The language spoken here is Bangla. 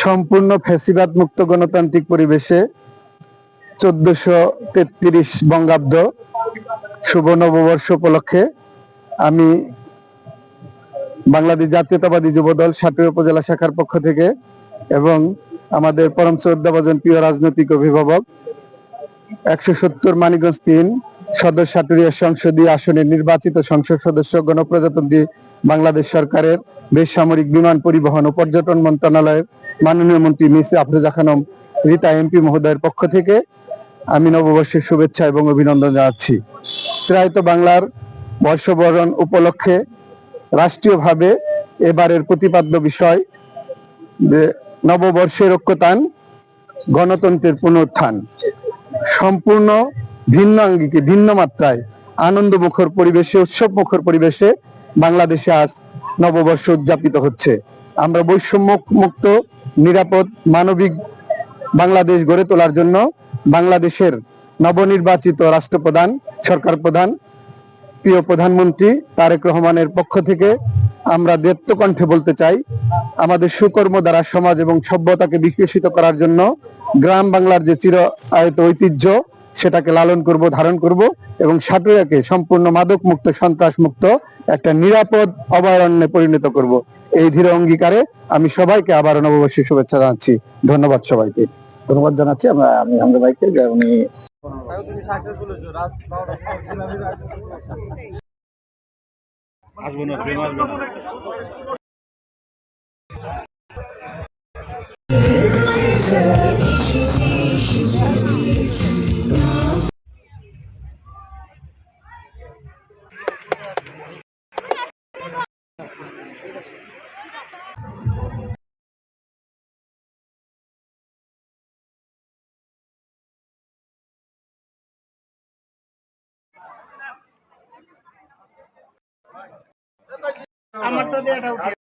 সম্পূর্ণ ফ্যাসিবাদ মুক্ত গণতান্ত্রিক পরিবেশে 1433 বঙ্গাব্দ শুভ নববর্ষ উপলক্ষে আমি বাংলাদেশ জাতীয়তাবাদী যুবদল সাটুরিয়া উপজেলা শাখার পক্ষ থেকে এবং আমাদের পরম শ্রদ্ধাভাজন প্রিয় রাজনৈতিক অভিভাবক 170 মানিকগঞ্জ 3 সদর সাটুরিয়া সংসদীয় আসনের নির্বাচিত সংসদ সদস্য গণপ্রজাতন্ত্রী বাংলাদেশ সরকারের বেসামরিক বিমান পরিবহন ও পর্যটন মন্ত্রণালয়ের মাননীয় মন্ত্রী মিস আফরোজা খানম রীতা এমপি মহোদয়ের পক্ষ থেকে আমি নববর্ষের শুভেচ্ছা এবং অভিনন্দন জানাচ্ছি। চিরায়ত বাংলার বর্ষবরণ উপলক্ষে রাষ্ট্রীয়ভাবে এবারের প্রতিপাদ্য বিষয় নববর্ষের ঐক্যতান, গণতন্ত্রের পুনরুত্থান। সম্পূর্ণ ভিন্ন আঙ্গিকে ভিন্ন মাত্রায় আনন্দমুখর পরিবেশে, উৎসব মুখর পরিবেশে বাংলাদেশে আজ নববর্ষ উদযাপিত হচ্ছে। আমরা বৈষম্য মুক্ত, নিরাপদ, মানবিক বাংলাদেশ গড়ে তোলার জন্য বাংলাদেশের নবনির্বাচিত রাষ্ট্রপ্রধান, সরকার প্রধান, প্রিয় প্রধানমন্ত্রী তারেক রহমানের পক্ষ থেকে আমরা দীপ্ত কণ্ঠে বলতে চাই, আমাদের সুকর্ম দ্বারা সমাজ এবং সভ্যতাকে বিকশিত করার জন্য গ্রাম বাংলার যে চির আয়ত ঐতিহ্য সেটাকে লালন করব, ধারণ করব এবং সাটুরিয়াকে সম্পূর্ণ মাদক মুক্ত, সন্ত্রাস মুক্ত একটা নিরাপদ অভয়ারণ্যে পরিণত করব। এই দৃঢ় অঙ্গীকারে আমি সবাইকে আবার নববর্ষের শুভেচ্ছা জানাচ্ছি। ধন্যবাদ সবাইকে। ধন্যবাদ জানাচ্ছি আমি হামজা ভাইকে, উনি আসবো না, প্রেম আসবে না। আমার তো দেওয়া